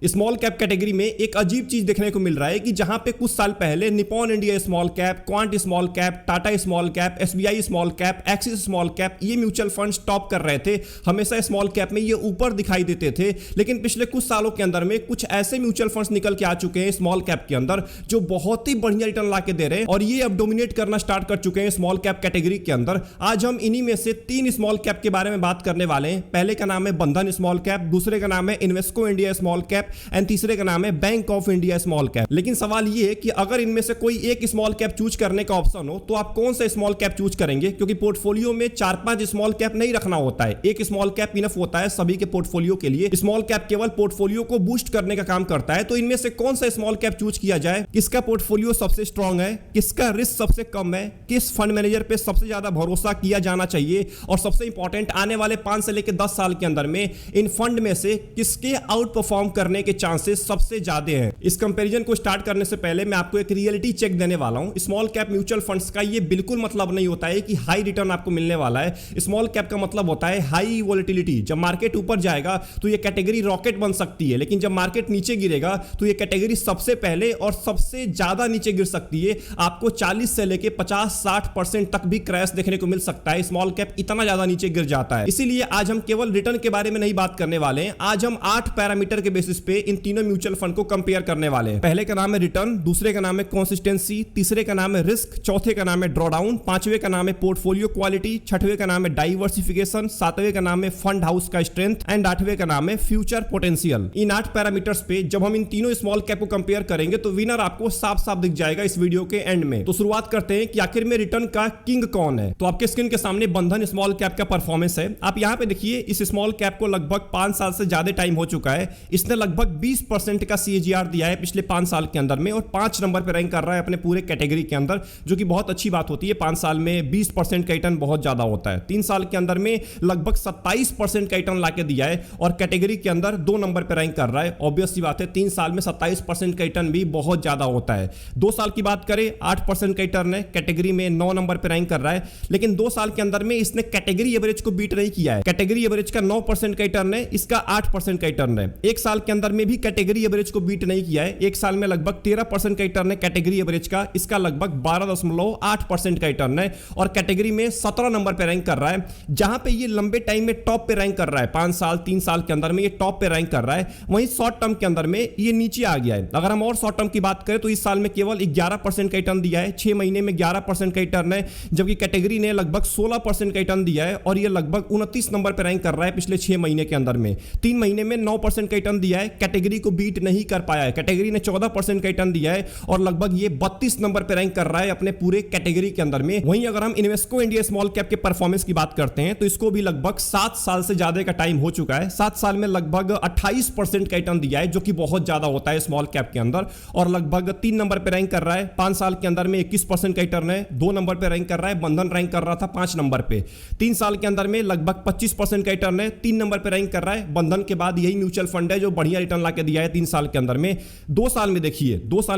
Small cap category में एक अजीब चीज देखने को मिल रहा है कि जहां पे कुछ साल पहले Nippon India small cap, quant small cap, Tata small cap, SBI small cap, axis small cap, ये म्यूचुअल फंड्स टॉप कर रहे थे। हमेशा स्मॉल कैप में ये ऊपर दिखाई देते थे, लेकिन पिछले कुछ सालों के अंदर में कुछ ऐसे म्यूचुअल फंड्स निकल के आ चुके हैं स्मॉल कैप के अंदर जो बहुत ही बढ़िया रिटर्न ला के दे रहे हैं और ये अब डोमिनेट करना स्टार्ट कर चुके हैं स्मॉल कैप कैटेगरी के अंदर। आज हम इन्हीं में से 3 स्मॉल कैप के बारे में बात करने वाले हैं। पहले का नाम है बंधन स्मॉल कैप, दूसरे का नाम है Invesco India small cap and तीसरे का नाम है bank of India small cap. लेकिन सवाल ये है कि अगर इनमें से कोई एक स्मॉल कैप चूज करने का ऑप्शन हो तो आप कौन सा स्मॉल कैप चूज करेंगे? क्योंकि पोर्टफोलियो में 4-5 स्मॉल कैप नहीं रखना होता है, एक स्मॉल कैप इनफ होता है सभी के पोर्टफोलियो के लिए। स्मॉल कैप केवल पोर्टफोलियो को बूस्ट करने का काम करता है। तो इनमें से कौन सा स्मॉल कैप चूज किया जाए? किसका पोर्टफोलियो सबसे स्ट्रांग है, किसका रिस्क सबसे कम है, किस फंड मैनेजर पे सबसे ज्यादा भरोसा किया जाना चाहिए और सबसे इंपॉर्टेंट आने वाले 5 से लेकर 10 साल के अंदर में इन फंड में से किसके आउट परफॉर्म करने के चांसेस सबसे ज्यादा हैं। इस कंपैरिजन को स्टार्ट करने से पहले मैं आपको एक रियलिटी चेक देने वाला हूं। स्मॉल कैप म्यूचुअल फंड्स का ये बिल्कुल मतलब नहीं होता है कि हाई रिटर्न आपको मिलने वाला है। स्मॉल कैप का मतलब होता है हाई वोलेटिलिटी। जब मार्केट ऊपर जाएगा तो ये कैटेगरी रॉकेट बन सकती है, लेकिन जब मार्केट नीचे गिरेगा तो ये कैटेगरी सबसे पहले और सबसे ज्यादा नीचे गिर सकती है। आपको 40 से लेकर 50-60% तक भी क्रैश देखने को मिल सकता है। स्मॉल कैप इतना ज्यादा नीचे गिर जाता है। इसीलिए आज हम केवल रिटर्न के बारे में नहीं बात करने वाले हैं। आज हम 8 पैरामीटर के बेसिस पे इन तीनों म्यूचुअल फंड को कंपेयर करने वाले हैं। पहले का नाम है रिटर्न, दूसरे का नाम है कंसिस्टेंसी, तीसरे का नाम है रिस्क, चौथे का नाम है ड्रॉडाउन, पांचवें का नाम है पोर्टफोलियो क्वालिटी, छठवें का नाम है डाइवर्सिफिकेशन, सातवें का नाम है फंड हाउस का स्ट्रेंथ एंड आठवें का नाम है फ्यूचर पोटेंशियल। इन 8 पैरामीटर्स पे जब हम इन तीनों स्मॉल कैप को कंपेयर करेंगे तो विनर आपको साफ साफ दिख जाएगा इस वीडियो के एंड में। तो शुरुआत करते हैं कि आखिर में रिटर्न का किंग कौन है। तो आपके स्क्रीन के सामने बंधन स्मॉल कैप का परफॉर्मेंस है। आप यहां पे देखिए, इस स्मॉल कैप को लगभग 5 साल से ज्यादा टाइम हो चुका है। इसने लगभग 20% का सीएजीआर दिया है पिछले 5 साल के अंदर में और 5 नंबर पर रैंक कर रहा है अपने पूरे कैटेगरी के अंदर, जो कि बहुत अच्छी बात होती है। 5 साल में 20% का रिटर्न बहुत ज्यादा होता है। 3 साल के अंदर में लगभग 27% का रिटर्न लाके दिया है और कैटेगरी के अंदर 2 नंबर पर रैंक कर रहा है। ऑब्वियस सी बात है, 3 साल में 27% का रिटर्न भी बहुत ज्यादा होता है। 2 साल की बात करें, 8% का रिटर्न है, कैटेगरी में 9 नंबर पर रैंक कर रहा है। लेकिन 2 साल के अंदर में इसने कैटेगरी एवरेज को बीट नहीं किया है। कैटेगरी एवरेज का 9% का रिटर्न है, इसका 8% का रिटर्न है। 1 साल के अंदर में भी कैटेगरी एवरेज को बीट नहीं किया है। 1 साल में लगभग 13% का रिटर्न है कैटेगरी एवरेज का, इसका लगभग 12.8% का रिटर्न है और कैटेगरी में 17 नंबर पे रैंक कर रहा है। जहां पे ये लंबे टाइम में टॉप पे रैंक कर रहा है, 5 साल 3 साल के अंदर में ये टॉप पे रैंक कर रहा है, वहीं शॉर्ट टर्म के अंदर में ये नीचे आ गया है। अगर हम और शॉर्ट टर्म की बात करें तो इस साल में केवल 11% का रिटर्न दिया है, 6 महीने में 11% का रिटर्न है, जबकि कैटेगरी ने लगभग 16% का रिटर्न दिया है और ये लगभग 29 नंबर पे रैंक कर रहा है पिछले 6 महीने के अंदर में। 3 महीने में 9% का रिटर्न दिया है, कैटेगरी को बीट नहीं कर पाया है। कैटेगरी ने 14% का रिटर्न दिया है और लगभग ये 32 नंबर पे रैंक कर रहा है अपने पूरे कैटेगरी के अंदर में। वहीं अगर हम इन्वेस्को इंडिया स्मॉल कैप के परफॉर्मेंस की बात करते हैं तो इसको भी लगभग 7 साल से ज्यादा का टाइम हो चुका है। 7 साल में लगभग 28% का रिटर्न दिया है, जो कि बहुत ज्यादा होता है स्मॉल कैप के अंदर, और लगभग 3 नंबर पे रैंक कर रहा है। 5 साल के अंदर में 21% का रिटर्न है, 2 नंबर पे रैंक कर रहा है। बंधन रैंक कर रहा था 5 नंबर पे। 3 साल के अंदर में लगभग 25% का रिटर्न है, 3 नंबर पे रैंक कर रहा है। बंधन के बाद यही म्यूचुअल फंड है जो बढ़िया रिटर्न ला के दिया है 3 साल के अंदर में। 2 साल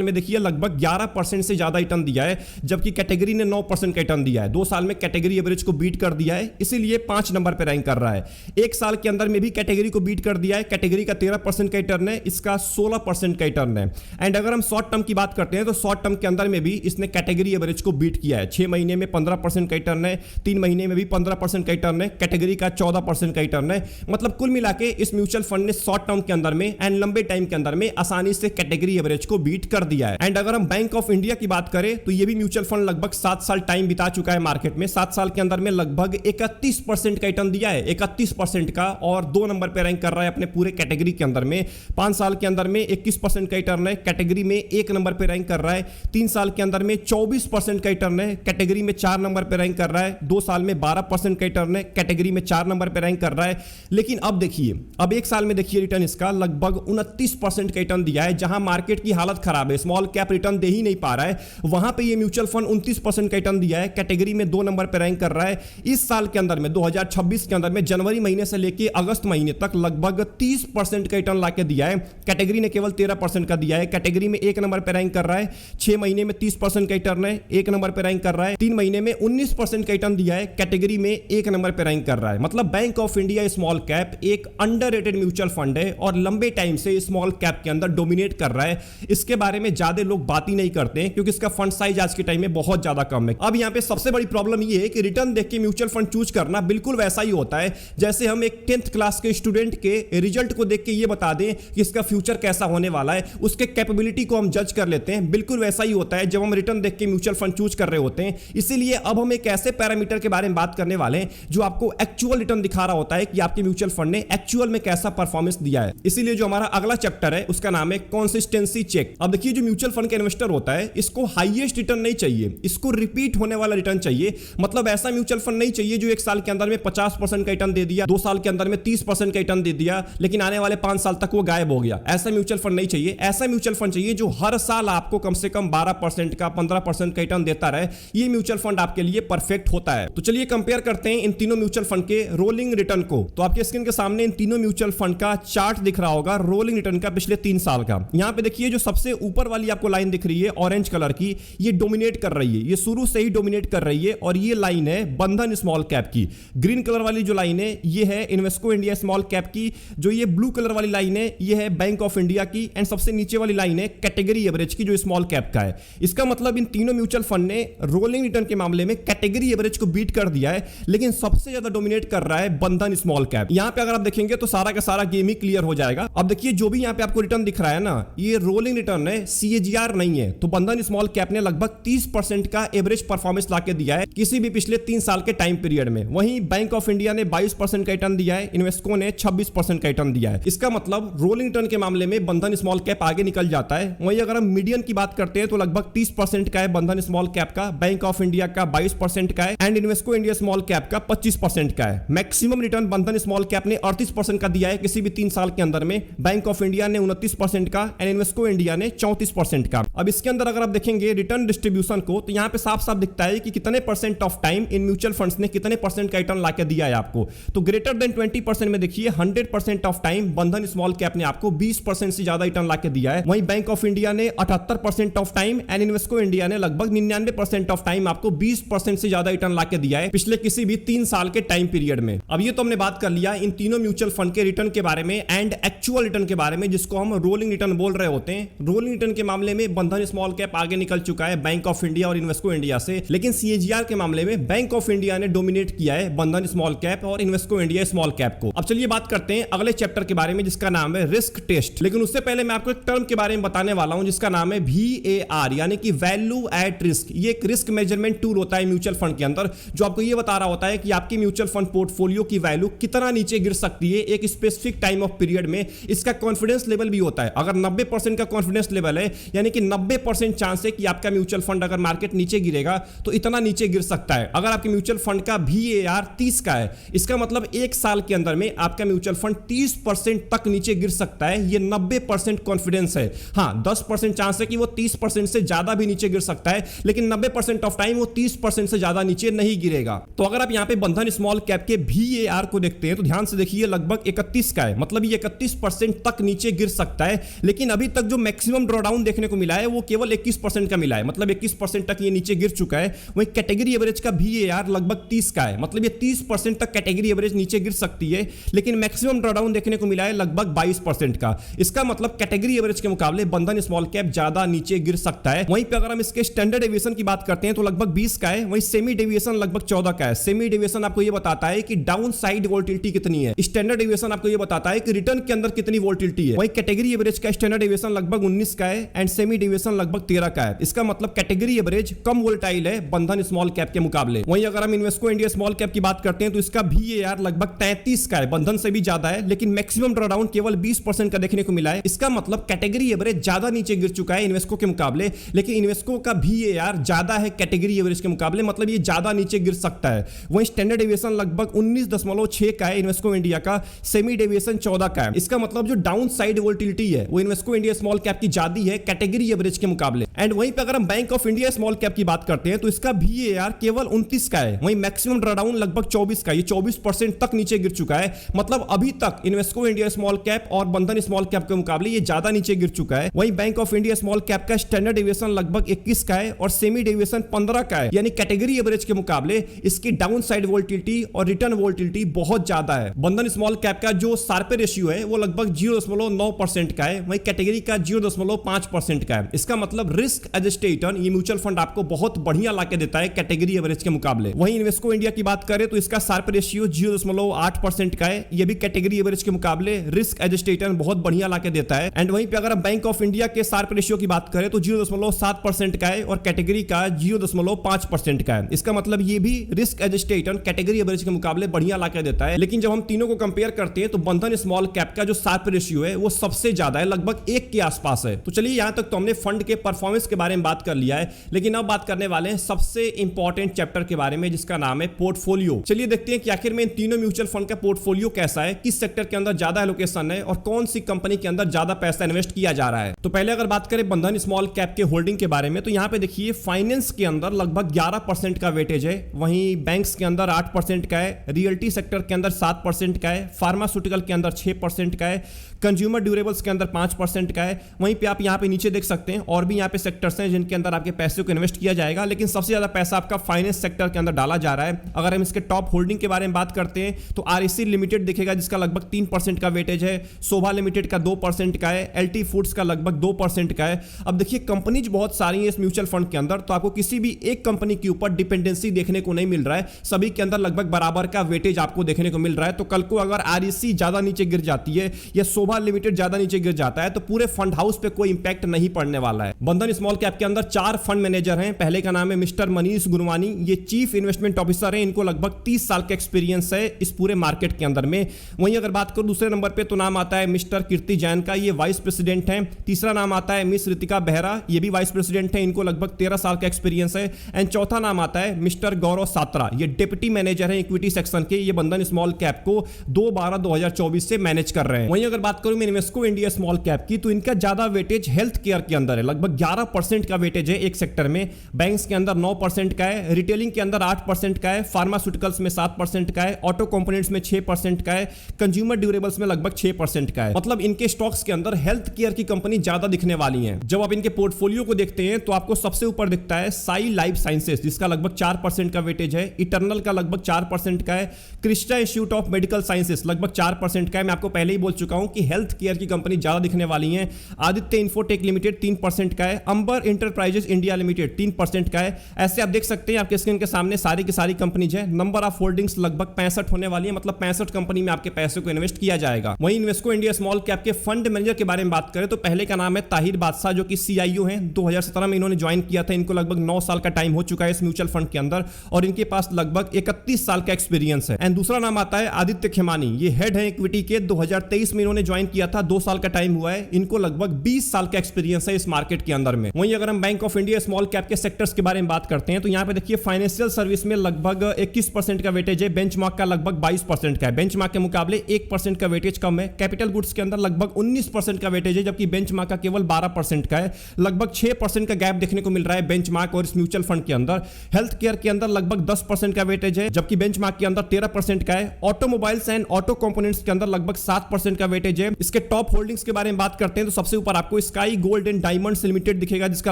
में देखिए लगभग 11% से ज्यादा रिटर्न दिया है, जबकि कैटेगरी ने 9% का रिटर्न दिया है। 2 साल में कैटेगरी एवरेज को बीट कर दिया है, इसीलिए 5 नंबर पे रैंक कर रहा है। 1 साल के अंदर में भी कैटेगरी को बीट कर दिया है, कैटेगरी का 13% का रिटर्न है, इसका 16% का रिटर्न है। एंड अगर हम शॉर्ट टर्म की बात करते हैं तो शॉर्ट टर्म के अंदर में भी इसने कैटेगरी एवरेज को बीट किया है। 6 महीने में 15% का रिटर्न है, 3 महीने में भी 15% का रिटर्न है, कैटेगरी का 14% का रिटर्न है। मतलब कुल मिला के इस म्यूचुअल फंड ने शॉर्ट टर्म के अंदर में एंड लंबे टाइम के अंदर में आसानी से कैटेगरी एवरेज को बीट कर दिया है। एंड अगर हम बैंक ऑफ इंडिया की बात करें तो ये भी म्यूचुअल फंड लगभग 7 साल टाइम बिता चुका है मार्केट में। 7 साल के अंदर में लगभग 31% का रिटर्न दिया है, 31% का, और 2 नंबर पे रैंक कर रहा है अपने पूरे कैटेगरी के अंदर में। 5 साल के अंदर में 21% का रिटर्न है, कैटेगरी में 1 नंबर पे रैंक कर रहा है। 3 साल के अंदर में 24% का रिटर्न है, कैटेगरी में 4 नंबर पे रैंक कर रहा है। 2 साल में 12% का रिटर्न है, कैटेगरी में 4 नंबर पे रैंक कर रहा है। लेकिन अब देखिए, अब 1 साल में देखिए रिटर्न इसका लगभग 29% का रिटर्न दिया है। जहां मार्केट की हालत खराब है, स्मॉल कैप रिटर्न दे ही नहीं पा रहा है, वहां पे ये म्यूचुअल फंड 29% का रिटर्न दिया है, कैटेगरी में 2 नंबर पे रैंक कर रहा है। इस साल के अंदर में 2026 के अंदर में जनवरी महीने से लेके अगस्त महीने तक लगभग 30% का रिटर्न लाके दिया है। कैटेगरी ने केवल 13% का दिया है, कैटेगरी में 1 नंबर पे रैंक कर रहा है। 6 महीने में 30% का रिटर्न है, 1 नंबर पे रैंक कर रहा है। 3 महीने में 19% का रिटर्न दिया है, कैटेगरी में 1 नंबर पे रैंक कर रहा है। मतलब bank of India small cap एक अंडररेटेड म्यूचुअल फंड है और लंबे लंबे टाइम से स्मॉल कैप के अंदर डोमिनेट कर रहा है। इसके बारे में ज्यादा लोग बात ही नहीं करते हैं क्योंकि इसका फंड साइज आज के टाइम में बहुत ज्यादा कम है। अब यहाँ पे सबसे बड़ी प्रॉब्लम ये है कि रिटर्न देख के म्यूचुअल फंड चूज करना बिल्कुल वैसा ही होता है जैसे हम एक 10th क्लास के स्टूडेंट के रिजल्ट को देख के ये बता दें कि इसका फ्यूचर कैसा होने वाला है, उसके कैपेबिलिटी को हम जज कर लेते हैं। बिल्कुल वैसा ही होता है जब हम रिटर्न देख के म्यूचुअल फंड चूज कर रहे होते हैं। इसीलिए अब हम एक ऐसे पैरामीटर के बारे में बात करने वाले हैं जो आपको एक्चुअल रिटर्न दिखा रहा होता है कि आपके म्यूचुअल फंड ने एक्चुअल में कैसा परफॉर्मेंस दिया है। इसीलिए जो हमारा अगला चैप्टर है उसका नाम है कंसिस्टेंसी चेक। अब देखिए जो म्यूचुअल फंड का इन्वेस्टर होता है इसको हाईएस्ट रिटर्न नहीं चाहिए, इसको रिपीट होने वाला रिटर्न चाहिए। मतलब ऐसा म्यूचुअल फंड नहीं चाहिए जो एक साल के अंदर में 50% का रिटर्न दे दिया, 2 साल के अंदर में 30% का रिटर्न दे दिया, लेकिन आने वाले 5 साल तक वो गायब हो गया। ऐसा म्यूचुअल फंड नहीं चाहिए। ऐसा म्यूचुअल फंड चाहिए जो हर साल आपको कम से कम 12% का 15% का रिटर्न देता रहे। ये म्यूचुअल फंड आपके लिए परफेक्ट होता है। तो चलिए कंपेयर करते हैं इन तीनों म्यूचुअल फंड के रोलिंग रिटर्न को। तो आपके स्क्रीन के सामने इन तीनों म्यूचुअल फंड का चार्ट दिख रहा होगा रोलिंग रिटर्न का पिछले 3 साल का। यहां पे देखिए जो सबसे ऊपर वाली आपको लाइन दिख रही है ऑरेंज कलर की, ये डोमिनेट कर रही है, ये शुरू से ही डोमिनेट कर रही है और ये लाइन है बंधन स्मॉल कैप की। ग्रीन कलर वाली जो लाइन है ये है इन्वेस्को इंडिया स्मॉल कैप की। जो ये ब्लू कलर वाली लाइन है ये है बैंक ऑफ इंडिया की। एंड सबसे नीचे वाली लाइन है कैटेगरी एवरेज की जो स्मॉल कैप का है। इसका मतलब इन तीनों म्यूचुअल फंड ने रोलिंग रिटर्न के मामले में कैटेगरी एवरेज को बीट कर दिया है, लेकिन सबसे ज्यादा डोमिनेट कर रहा है बंधन स्मॉल कैप। यहां पे अगर आप देखेंगे तो सारा का सारा गेम ही क्लियर हो जाएगा। अब देखिए जो भी यहां पे आपको रिटर्न दिख रहा है ना, ये रोलिंग रिटर्न है, CAGR नहीं है। तो बंधन स्मॉल कैप ने लगभग 30% का एवरेज परफॉर्मेंस लाके दिया है किसी भी पिछले 3 साल के टाइम पीरियड में। वहीं बैंक ऑफ इंडिया ने 22% का रिटर्न दिया है, इन्वेस्को ने 26% का रिटर्न दिया है। इसका मतलब रोलिंग रिटर्न के मामले में बंधन स्मॉल कैप आगे निकल जाता है। वहीं अगर हम मीडियन की बात करते हैं तो लगभग 30% का है बंधन स्मॉल कैप का, बैंक ऑफ इंडिया का 22% का है and Invesco India small cap का 25% का है। मैक्सिमम रिटर्न बंधन स्मॉल कैप ने 38% का दिया है किसी भी 3 साल के अंदर में, बैंक ऑफ इंडिया ने 29% का एंड इन्वेस्को इंडिया ने 34% का। अब इसके अंदर अगर आप देखेंगे रिटर्न डिस्ट्रीब्यूशन को तो यहां पे साफ साफ दिखता है कि कितने percent of time in mutual funds ने कितने परसेंट का रिटर्न लाके दिया है आपको। तो ग्रेटर देन 20% में देखिए 100% ऑफ टाइम बंधन स्मॉल कैप ने आपको 20% से ज्यादा रिटर्न लाके दिया है। वहीं बैंक ऑफ इंडिया ने 78% of time and Invesco India ने लगभग 99% ऑफ टाइम आपको 20% से ज्यादा रिटर्न लाके दिया है पिछले किसी भी 3 साल के टाइम पीरियड में। अब ये तो हमने बात कर लिया इन तीनों म्यूचुअल फंड के रिटर्न के बारे में एंड एक्चुअल रिटर्न के बारे में, जिसको हम रोलिंग रिटर्न बोल रहे होते हैं। रोलिंग रिटर्न के मामले में बंधन स्मॉल कैप आगे निकल चुका है बैंक ऑफ इंडिया और इन्वेस्को इंडिया से, लेकिन CAGR के मामले में बैंक ऑफ इंडिया ने डोमिनेट किया है बंधन स्मॉल कैप और इन्वेस्को इंडिया स्मॉल कैप को। अब चलिए बात करते हैं अगले चैप्टर के बारे में जिसका नाम है रिस्क टेस्ट। लेकिन उससे पहले मैं आपको एक टर्म के बारे में बताने वाला हूं जिसका नाम है VAR यानी कि वैल्यू एट रिस्क। ये एक रिस्क मेजरमेंट टूल होता है म्यूचुअल फंड के अंदर जो आपको ये बता रहा होता है कि आपकी म्यूचुअल फंड पोर्टफोलियो की वैल्यू कितना नीचे गिर सकती है एक स्पेसिफिक टाइम ऑफ पीरियड में। इसका कॉन्फिडेंस लेवल भी होता है। अगर 90% का कॉन्फिडेंस लेवल है यानी कि 90% चांस है कि आपका म्यूचुअल फंड अगर मार्केट नीचे गिरेगा तो इतना नीचे गिर सकता है। अगर आपके म्यूचुअल फंड का VAR 30 का है, इसका मतलब 1 साल के अंदर में आपका म्यूचुअल फंड 30% तक नीचे गिर सकता है। ये 90% कॉन्फिडेंस है। हां 10% चांस है कि वो 30% से ज्यादा भी नीचे गिर सकता है, लेकिन 90% ऑफ टाइम वो 30% से ज्यादा नीचे नहीं गिरेगा। तो अगर आप यहां पे बंधन स्मॉल कैप के VAR को देखते हैं तो ध्यान से देखिए लगभग 31 का है, मतलब ये 31% तक नीचे गिर सकता है। लेकिन अभी तक जो मैक्सिमम ड्रॉडाउन देखने को मिला है वो केवल 21% का मिला है, मतलब 21% तक ये नीचे गिर चुका है। वहीं कैटेगरी एवरेज का VAR लगभग 30 का है, मतलब ये 30% तक कैटेगरी एवरेज नीचे गिर सकती है, लेकिन मैक्सिमम ड्रॉडाउन देखने को मिला है लगभग 22% का। इसका मतलब कैटेगरी एवरेज के मुकाबले बंधन स्मॉल कैप ज्यादा नीचे गिर सकता है। वहीं पे अगर हम इसके स्टैंडर्ड डेविएशन की बात करते हैं तो लगभग 20 का है, वहीं सेमी डेविएशन लगभग 14 का है। सेमी डेविएशन आपको ये बताता है कि डाउन साइड वोल्टिलिटी कितनी है, स्टैंडर्ड डेविएशन आपको ये बताता है कि रिटर्न के अंदर कितनी वोल्टिलिटी है। वहीं कैटेगरी एवरेज का स्टैंडर्ड डेविएशन लगभग 19 का है एंड सेमी डेविएशन लगभग 13 का है। इसका मतलब कैटेगरी एवरेज कम वोल्टाइल है बंधन स्मॉल कैप के मुकाबले। वहीं अगर हम इन्वेस्को इंडिया स्मॉल कैप की बात करते हैं तो इसका VAR लगभग 33 का है, बंधन से भी ज्यादा है, लेकिन मैक्सिमम ड्रॉडाउन केवल 20% का देखने को मिला है। इसका मतलब कैटेगरी एवरेज ज्यादा नीचे गिर चुका है इन्वेस्को के मुकाबले, लेकिन इन्वेस्को का VAR ज्यादा है कैटेगरी एवरेज के मुकाबले, मतलब ये ज्यादा नीचे गिर सकता है। वहीं स्टैंडर्ड डेविएशन लगभग 19.6 का है इन्वेस्को इंडिया का, सेमी डेविएशन 14 का है। इसका मतलब जो डाउन साइड वोल्टिलिटी है वो इन्वेस्को इंडिया स्मॉल कैप की ज्यादा है, कैटेगरी एवरेज के मुकाबले। एंड वहीं पे अगर हम bank of India small cap की बात करते हैं तो इसका VAR केवल 29 का है, वहीं मैक्सिमम ड्रॉडाउन लगभग 24 का, ये 24% तक नीचे गिर चुका है। मतलब अभी तक इन्वेस्को इंडिया स्मॉल कैप और बंधन स्मॉल कैप के मुकाबले ये ज्यादा नीचे गिर चुका है। वहीं bank of India small cap का स्टैंडर्ड डेविएशन लगभग 21 का है और सेमी डेविएशन 15 का है, यानी कैटेगरी एवरेज के मुकाबले इसकी डाउन साइड वोल्टिलिटी और रिटर्न वोल्टिलिटी बहुत ज्यादा है। बंधन स्मॉल कैप का जो शार्पर रेशियो है वो लगभग 0.9% का है, वहीं कैटेगरी का 0.5% का है। इसका मतलब रिस्क एडजस्टेड रिटर्न ये म्यूचुअल फंड आपको बहुत बढ़िया लाके देता है कैटेगरी एवरेज के मुकाबले। वहीं इन्वेस्को इंडिया की बात करें तो इसका शार्पर रेशियो 0.8% का है, ये भी कैटेगरी एवरेज के मुकाबले रिस्क एडजस्टेड रिटर्न बहुत बढ़िया लाके देता है। एंड वहीं पे अगर हम बैंक ऑफ इंडिया के शार्पर रेशियो की बात करें तो 0.7% का है और कैटेगरी का 0.5% का है। इसका मतलब ये भी risk adjusted return category average के मुकाबले बढ़िया लाके देता है। लेकिन जब हम तीनों को कंपेयर करते हैं तो बंधन स्मॉल कैप का जो शार्पर रेशियो है वो सबसे ज्यादा है, लगभग 1 के आसपास है। तो चलिए यहां तक तो हमने फंड के परफॉर्मेंस के बारे में बात कर लिया है, लेकिन अब बात करने वाले हैं सबसे इंपॉर्टेंट चैप्टर के बारे में जिसका नाम है पोर्टफोलियो। चलिए देखते हैं कि आखिर में इन तीनों म्यूचुअल फंड का पोर्टफोलियो कैसा है, किस सेक्टर के अंदर ज्यादा एलोकेशन है और कौन सी कंपनी के अंदर ज्यादा पैसा इन्वेस्ट किया जा रहा है। तो पहले अगर बात करें बंधन स्मॉल कैप के होल्डिंग के बारे में तो यहां पे देखिए फाइनेंस के अंदर लगभग 11% का वेटेज है, वहीं बैंक्स के अंदर 8% का है, रियल्टी सेक्टर के अंदर 7% का है, फार्मास्यूटिकल के अंदर 6% का है, कंज्यूमर ड्यूरेबल्स के अंदर 5% का है। वहीं पे आप यहां पे नीचे देख सकते हैं और भी यहां पे सेक्टर्स हैं जिनके अंदर आपके पैसे को इन्वेस्ट किया जाएगा, लेकिन सबसे ज्यादा पैसा आपका फाइनेंस सेक्टर के अंदर डाला जा रहा है। अगर हम इसके टॉप होल्डिंग के बारे में बात करते हैं तो REC लिमिटेड दिखेगा जिसका लगभग 3% का वेटेज है, शोभा लिमिटेड का 2% का है, LT फूड्स का लगभग 2% का है। अब देखिए कंपनीज बहुत सारी हैं इस म्यूचुअल फंड के अंदर, तो आपको किसी भी एक कंपनी के ऊपर डिपेंडेंसी देखने को नहीं मिल रहा है, सभी के अंदर लगभग बराबर का वेटेज आपको देखने को मिल रहा है। तो कल को अगर REC ज्यादा नीचे गिर जाती है या शोभा लिमिटेड ज्यादा नीचे गिर जाता है तो पूरे फंड हाउस पे कोई इंपैक्ट नहीं पड़ने वाला है। बंधन स्मॉल कैप के अंदर 4 फंड मैनेजर हैं। पहले का नाम है मिस्टर मनीष गुरवानी, ये चीफ इन्वेस्टमेंट ऑफिसर हैं, इनको लगभग 30 साल का एक्सपीरियंस है इस पूरे मार्केट के अंदर में। वहीं अगर बात करूं दूसरे नंबर पे तो नाम आता है मिस्टर कीर्ति जैन का, ये वाइस प्रेसिडेंट हैं। तीसरा नाम आता है मिस रितिका बेहरा, ये भी वाइस प्रेसिडेंट है, इनको लगभग 13 साल का एक्सपीरियंस है। एंड चौथा नाम आता है मिस्टर गौरव सात्रा, ये डिप्टी मैनेजर है इक्विटी सेक्शन के, ये बंधन स्मॉल कैप को 2/12/2024 से मैनेज कर रहे हैं। वहीं अगर बात करूं मैं इन्वेस्को इंडिया स्मॉल कैप की तो इनका ज्यादा वेटेज हेल्थ केयर के अंदर है, लगभग 11% का वेटेज है एक सेक्टर में, बैंक्स के अंदर 9% का है, रिटेलिंग के अंदर 8% का है, फार्मास्यूटिकल्स में 7% का है, ऑटो कंपोनेंट्स में 6% का है, कंज्यूमर ड्यूरेबल्स में लगभग 6% का है। मतलब इनके स्टॉक्स के अंदर हेल्थ केयर की कंपनी ज्यादा दिखने वाली है। जब आप इनके पोर्टफोलियो को देखते हैं तो आपको सबसे ऊपर दिखता है साई लाइफ साइंसेस जिसका लगभग 4% का वेटेज है, इटर्नल का लगभग 4% का है, Crysta institute of medical sciences लगभग 4% का है। मैं आपको पहले ही बोल चुका हूं कि हेल्थ केयर की कंपनी ज्यादा दिखने वाली है। आदित्य इंफोटेक लिमिटेड 3% का है, अंबर इंटरप्राइजेस इंडिया लिमिटेड 3% का है। ऐसे आप देख सकते हैं आपके स्क्रीन के सामने सारी की सारी कंपनीज है। नंबर ऑफ होल्डिंग्स लगभग 65 होने वाली है, मतलब 65 कंपनी में आपके पैसे को इन्वेस्ट किया जाएगा। वहीं इन्वेस्को इंडिया स्मॉल कैप के फंड मैनेजर के बारे में बात करें तो पहले का नाम है ताहिर बादशाह जो कि CIO हैं, 2017 में इन्होंने ज्वाइन किया था। इनको लगभग 9 साल का टाइम हो चुका है इस म्यूचुअल फंड के अंदर और इनके पास लगभग 31 साल का एक्सपीरियंस है। एंड दूसरा नाम आता है आदित्य खेमानी, ये हेड है इक्विटी के, 2023 में इन्होंने ज्वाइन किया था, 2 साल का टाइम हुआ है। इनको लगभग 20 साल का एक्सपीरियंस है इस मार्केट के अंदर में। वहीं अगर हम bank of India small cap के सेक्टर्स के बारे में बात करते हैं तो यहां पे देखिए फाइनेंशियल सर्विस में लगभग 21% का वेटेज है, बेंचमार्क का लगभग 22% का है, बेंचमार्क के मुकाबले 1% का वेटेज कम है। कैपिटल गुड्स के अंदर लगभग 19% का वेटेज है जबकि बेंचमार्क का केवल 12% का है, लगभग 6% का गैप देखने को मिल रहा है बेंचमार्क और इस म्यूचुअल फंड के अंदर। हेल्थ केयर के अंदर लगभग 10% का वेटेज है जबकि बेंचमार्क के अंदर 13% का है। ऑटोमोबाइल्स एंड ऑटो कंपोनेंट्स के अंदर लगभग 7% का वेटेज है। इसके टॉप होल्डिंग्स के बारे में बात करते हैं तो सबसे ऊपर आपको sky gold and diamonds limited दिखेगा जिसका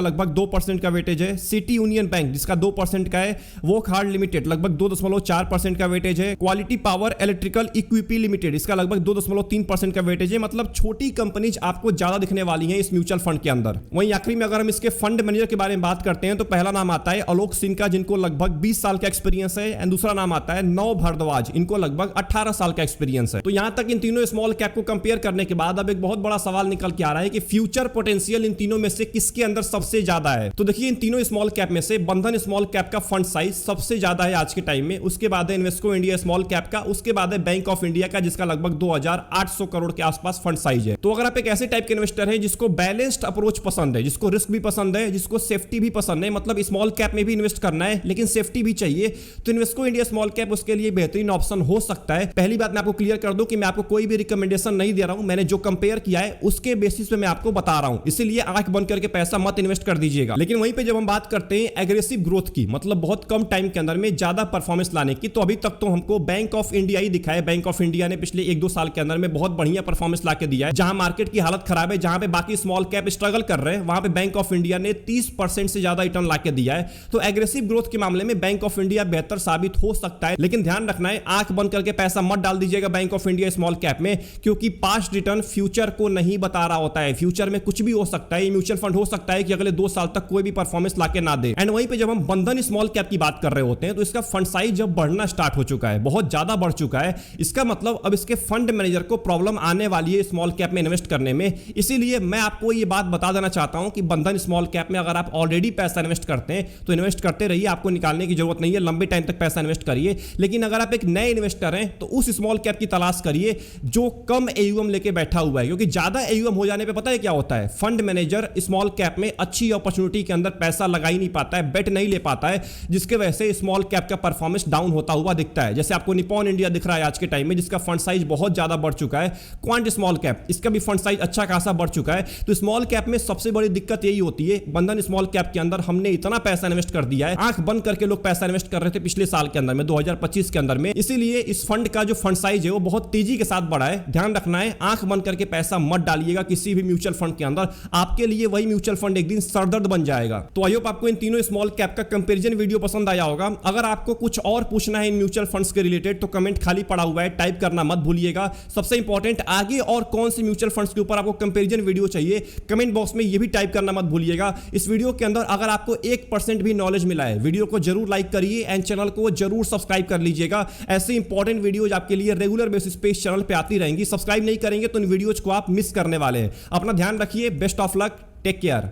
लगभग 2% का वेटेज है, सिटी यूनियन बैंक जिसका 2% का है, वोकहार्ड लिमिटेड लगभग 2.4% का वेटेज है, क्वालिटी पावर इलेक्ट्रिकल इक्विपी लिमिटेड इसका लगभग 2.3% का वेटेज है। मतलब छोटी कंपनीज आपको ज्यादा दिखने वाली हैं इस म्यूचुअल फंड के अंदर। वहीं आखिरी में अगर हम इसके फंड मैनेजर के बारे में बात करते हैं तो पहला नाम आता है आलोक सिंह का जिनको लगभग 20 साल का एक्सपीरियंस है, एंड दूसरा नाम आता है नव भारद्वाज, इनको लगभग 18 साल का एक्सपीरियंस है। तो यहां तक इन तीनों स्मॉल कैप को कंपेयर करने के बाद अब एक बहुत बड़ा सवाल निकल के आ रहा है कि फ्यूचर पोटेंशियल इन तीनों में से किसके अंदर सबसे ज्यादा है। तो देखिए इन तीनों स्मॉल कैप में से बंधन स्मॉल कैप का फंड साइज सबसे ज्यादा है आज के टाइम में, उसके बाद है इन्वेस्को इंडिया स्मॉल कैप का, उसके बाद है बैंक ऑफ इंडिया का जिसका लगभग 2800 करोड़ के आसपास फंड साइज है। तो अगर आप एक ऐसे टाइप के इन्वेस्टर हैं जिसको बैलेंस्ड अप्रोच पसंद है, जिसको रिस्क भी पसंद है, जिसको सेफ्टी भी पसंद है, मतलब स्मॉल कैप में भी इन्वेस्ट करना है लेकिन सेफ्टी भी चाहिए, तो इन्वेस्को इंडिया स्मॉल कैप उसके लिए बेहतरीन ऑप्शन हो सकता है। पहली बात मैं आपको क्लियर कर दूं कि मैं आपको कोई भी रिकमेंडेशन नहीं दे रहा हूं, मैंने जो कंपेयर किया है उसके बेसिस पे मैं आपको बता रहा हूं, इसीलिए आंख बंद करके पैसा मत इन्वेस्ट कर दीजिएगा। लेकिन वहीं पे जब हम बात करते हैं एग्रेसिव ग्रोथ की, मतलब बहुत कम टाइम के अंदर में ज्यादा परफॉर्मेंस लाने की, तो अभी तक तो हमको बैंक ऑफ इंडिया ही दिखा है। बैंक ऑफ इंडिया ने पिछले 1-2 साल के अंदर में बहुत बढ़िया परफॉर्मेंस लाके दिया है। जहां मार्केट की हालत खराब है, जहां पे बाकी स्मॉल कैप स्ट्रगल कर रहे हैं, वहां पे बैंक ऑफ इंडिया ने 30% से ज्यादा रिटर्न लाके दिया है। तो एग्रेसिव ग्रोथ के मामले में बैंक ऑफ इंडिया बेहतर साबित हो सकता है, लेकिन ध्यान रखना है आंख बंद करके पैसा मत डाल दीजिएगा bank of India small cap में, क्योंकि पास्ट रिटर्न फ्यूचर को नहीं बता रहा होता है। फ्यूचर में कुछ भी हो सकता है। म्यूचुअल फंड हो सकता है कि अगले 2 साल तक कोई भी परफॉर्मेंस लाके ना दे। एंड वहीं पे जब हम बंधन स्मॉल कैप की बात कर रहे होते हैं तो इसका फंड साइज जब बढ़ना स्टार्ट हो चुका है, बहुत ज्यादा बढ़ चुका है, इसका मतलब अब इसके फंड मैनेजर को प्रॉब्लम आने वाली है स्मॉल कैप में इन्वेस्ट करने में। इसीलिए मैं आपको ये बात बता देना चाहता हूं कि बंधन स्मॉल कैप में अगर आप ऑलरेडी पैसा इन्वेस्ट करते हैं तो इन्वेस्ट करते रहिए, आपको निकालने की जरूरत नहीं है, लंबे टाइम तक पैसा इन्वेस्ट करिए। लेकिन अगर आप एक नए इन्वेस्टर हैं तो उस स्मॉल कैप की तलाश करिए जो कम एयूएम लेके बैठा हुआ है, क्योंकि ज्यादा एयूएम हो जाने पे पता है क्या होता है, फंड मैनेजर स्मॉल कैप में अच्छी अपॉर्चुनिटी के अंदर पैसा लगा ही नहीं पाता है, बेट नहीं ले पाता है, जिसके वजह से स्मॉल कैप का परफॉर्मेंस डाउन होता हुआ दिखता है। जैसे आपको निपॉन इंडिया दिख रहा है आज के टाइम में, जिसका फंड साइज बहुत ज्यादा बढ़ चुका है। क्वांट स्मॉल कैप, इसका भी फंड साइज अच्छा खासा बढ़ चुका है। तो स्मॉल कैप में सबसे बड़ी दिक्कत यही होती है, बंधन स्मॉल कैप के अंदर हमने इतना पैसा इन्वेस्ट कर दिया है, आंख बंद करके लोग पैसा इन्वेस्ट कर रहे थे पिछले साल के अंदर में, 2025 के अंदर में। इसीलिए इस फंड का जो फंड साइज है वो बहुत तेजी के साथ बढ़ा है। ध्यान रखना है, आंख बंद करके पैसा मत डालिएगा किसी भी म्यूचुअल फंड के अंदर, आपके लिए वही म्यूचुअल फंड एक दिन सरदर्द बन जाएगा। तो आई होप आपको इन तीनों स्मॉल कैप का कंपैरिजन वीडियो पसंद आया होगा। अगर आपको कुछ और पूछना है इन म्यूचुअल फंड्स के रिलेटेड तो कमेंट खाली पड़ा हुआ है, टाइप करना मत भूलिएगा। सबसे इंपॉर्टेंट, आगे और कौन से म्यूचुअल फंड्स के ऊपर आपको कंपैरिजन वीडियो चाहिए कमेंट बॉक्स में ये भी टाइप करना मत भूलिएगा। इस वीडियो के अंदर अगर आपको 1% भी नॉलेज मिला है, वीडियो को जरूर लाइक करिए एंड चैनल को जरूर सब्सक्राइब कर लीजिएगा। ऐसे इंपॉर्टेंट वीडियोज आपके लिए रेगुलर बेसिस पे इस चैनल पे आती रहेंगी। सब्सक्राइब नहीं करेंगे तो इन वीडियोज को आप मिस करने वाले हैं। अपना ध्यान रखिए, best of luck, take care.